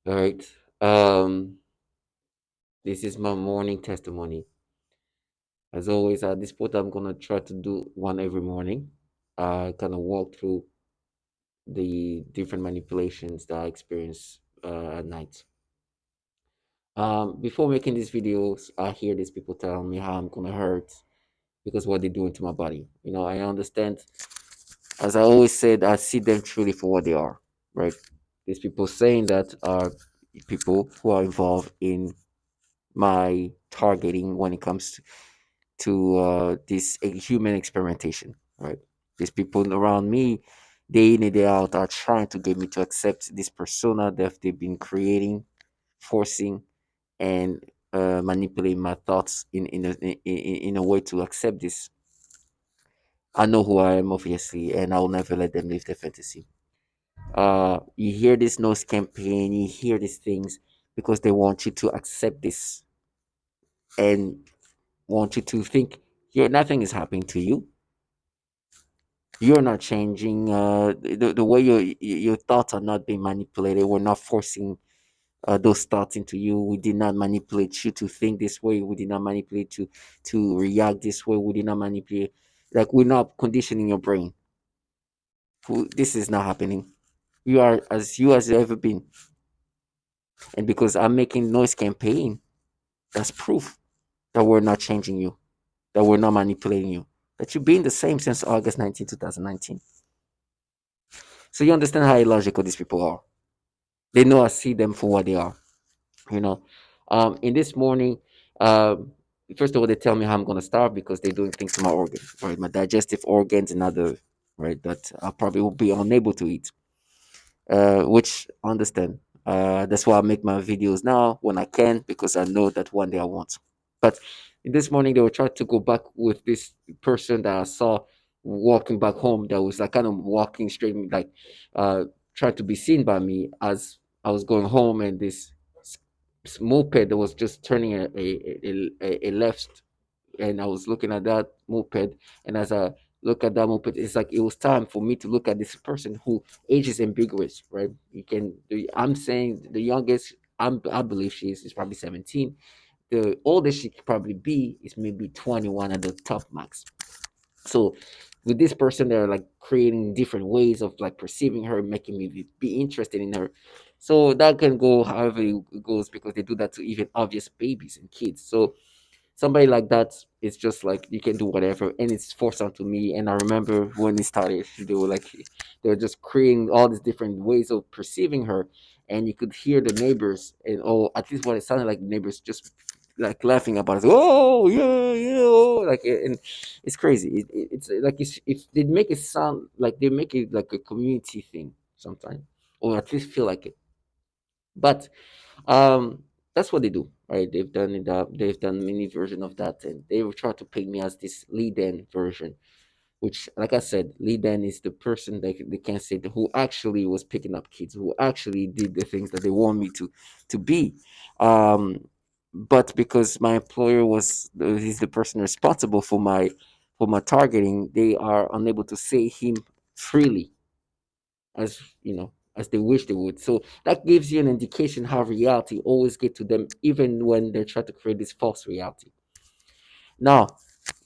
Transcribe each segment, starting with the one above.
All right. Um, this is my morning testimony. As always, at this point, I'm gonna try to do one every morning. Kind of walk through the different manipulations that I experience at night. Before making these videos, I hear these people telling me how I'm gonna hurt because what they're doing to my body. I understand. As I always said, I see them truly for what they are. Right? These people saying that are people who are involved in my targeting when it comes to this human experimentation, right? These people around me, day in and day out, are trying to get me to accept this persona that they've been creating, forcing, and manipulating my thoughts in a way to accept this. I know who I am, obviously, and I will never let them live their fantasy. You hear this nose campaign, you hear these things because they want you to accept this and want you to think nothing is happening to you. You're not changing. The way your thoughts are not being manipulated. We're not forcing those thoughts into you. We did not manipulate you to think this way. We did not manipulate you to react this way. We did not manipulate. Like, we're not conditioning your brain. This is not happening. You as you ever been. And because I'm making noise campaign, that's proof that we're not changing you, that we're not manipulating you, that you've been the same since August 19, 2019. So you understand how illogical these people are. They know I see them for what they are. You know, in this morning, um, first of all, they tell me how I'm gonna starve because they're doing things to my organs, right? My digestive organs and other, right, that I probably will be unable to eat. Which I understand. That's why I make my videos now when I can because I know that one day I want. But in this morning, they were trying to go back with this person that I saw walking back home. That was like kind of walking straight, like uh, trying to be seen by me as I was going home, and this moped that was just turning a left, and I was looking at that moped, and as I look at that moped, it's like it was time for me to look at this person who age is ambiguous, right? I'm saying the youngest I believe is probably 17. The oldest she could probably be is maybe 21 at the top max. So with this person, they're like creating different ways of like perceiving her, making me be interested in her. So that can go however it goes because they do that to even obvious babies and kids. So somebody like that is just like you can do whatever, and it's forced onto me. And I remember when it started, they were just creating all these different ways of perceiving her, and you could hear the neighbors, and at least what it sounded like, the neighbors just like laughing about it. Oh yeah, yeah, oh, and it's crazy. It's like it's they make it sound like they make it like a community thing sometimes, or at least feel like it. But um, that's what they do, right? They've done it. They've done many version of that, and they will try to paint me as this lead in version. Which, like I said, lead in is the person that they can say who actually was picking up kids, who actually did the things that they want me to be. Um, but because my employer he's the person responsible for my targeting, they are unable to say him freely as as they wish they would. So that gives you an indication how reality always get to them, even when they try to create this false reality. Now,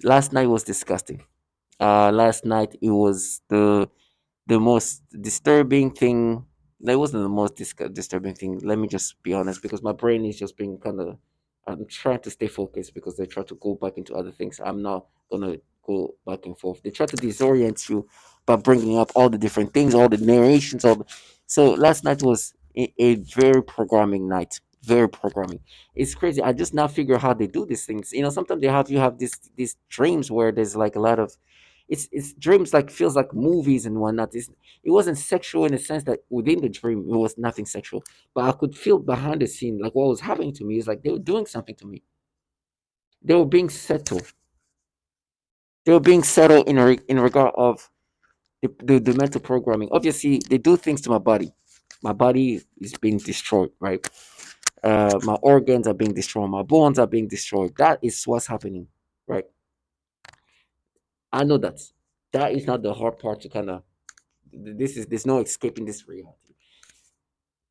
last night was disgusting. Last night it was the most disturbing thing. That wasn't the most disturbing thing. Let me just be honest, because my brain is just being kind of. I'm trying to stay focused because they try to go back into other things. I'm not gonna go back and forth. They try to disorient you by bringing up all the different things, all the narrations. So last night was a very programming night. Very programming. It's crazy. I just now figure how they do these things. Sometimes you have these dreams where there's like a lot of it's dreams like feels like movies and whatnot. It wasn't sexual in the sense that within the dream it was nothing sexual, but I could feel behind the scene like what was happening to me is like they were doing something to me. They were being settled. They were being settled in regard of the mental programming. Obviously, they do things to my body. My body is being destroyed, right? My organs are being destroyed. My bones are being destroyed. That is what's happening, right? I know that is not the hard part to kind of. There's no escaping this reality.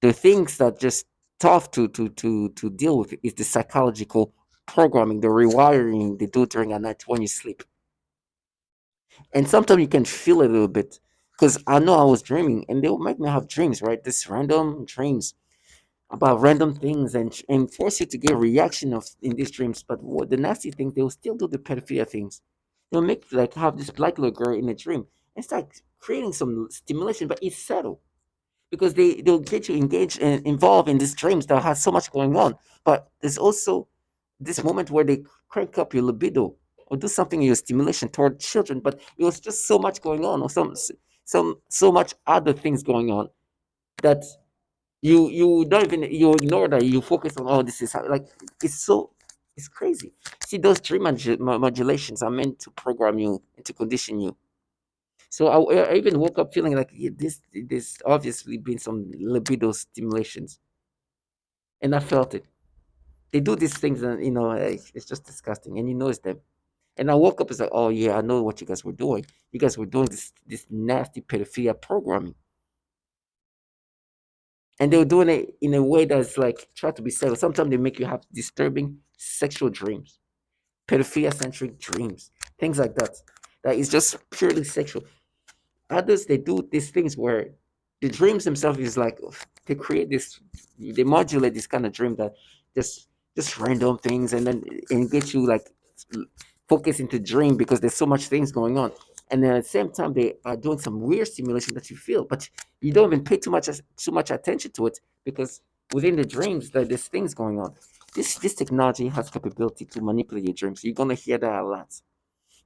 The things that just tough to deal with is the psychological programming, the rewiring they do during a night when you sleep. And sometimes you can feel it a little bit because I know I was dreaming, and they will make me have dreams, right? This random dreams about random things, and force you to get a reaction of in these dreams. But what the nasty thing, they will still do the pedophilia things. They'll make like have this black little girl in a dream and start creating some stimulation, but it's subtle because they'll get you engaged and involved in these dreams that has so much going on. But there's also this moment where they crank up your libido or do something in your stimulation toward children, but it was just so much going on, or some so much other things going on that you don't even you ignore that, you focus on, oh, this is like it's so it's crazy. See, those dream modulations are meant to program you and to condition you. So I even woke up feeling like, yeah, this obviously been some libido stimulations, and I felt it. They do these things, and it's just disgusting, and you notice them. And I woke up, it's like, oh yeah, I know what you guys were doing. You guys were doing this nasty pedophilia programming, and they were doing it in a way that's like try to be subtle. Sometimes they make you have disturbing sexual dreams, pedophilia centric dreams, things like that. That is just purely sexual. Others, they do these things where the dreams themselves is like they create this, they modulate this kind of dream that just just random things, and then and get you like focus into dream because there's so much things going on. And then at the same time, they are doing some weird stimulation that you feel, but you don't even pay too much attention to it because within the dreams, there's things going on. This technology has capability to manipulate your dreams. You're gonna hear that a lot.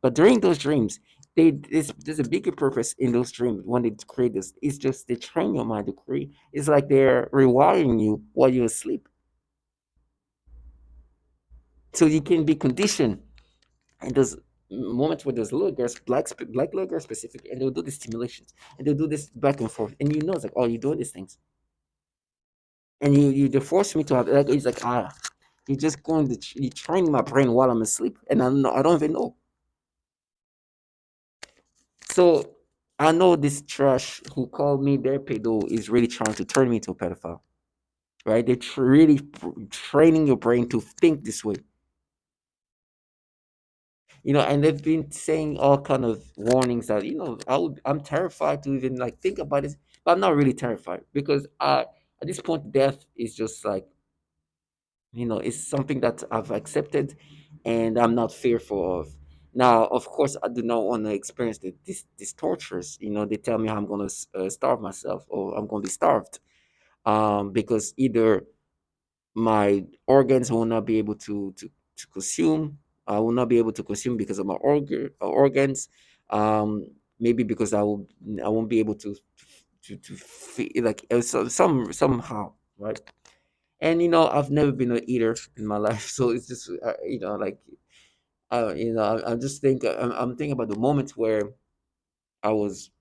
But during those dreams, there's a bigger purpose in those dreams when they create this. It's just they train your mind to create. It's like they're rewiring you while you're asleep, so you can be conditioned. And those moments where those little girls, black little girls specific, and they'll do the stimulations, and they'll do this back and forth, and you know it's like, oh, you're doing these things, and you they force me to have like it's like you're just going to you training my brain while I'm asleep, and I don't even know. So I know this trash who called me their pedo is really trying to turn me into a pedophile, right? They're really training your brain to think this way, and they've been saying all kind of warnings that I'm terrified to even like think about it, but I'm not really terrified because at this point death is just like it's something that I've accepted, and I'm not fearful of. Now, of course, I do not want to experience this tortures. They tell me I'm going to starve myself or I'm going to be starved, because either my organs will not be able to consume. I will not be able to consume because of my organs. Maybe because I won't be able to feel like somehow, right? And I've never been an eater in my life, so it's just like I'm just I'm thinking about the moments where I was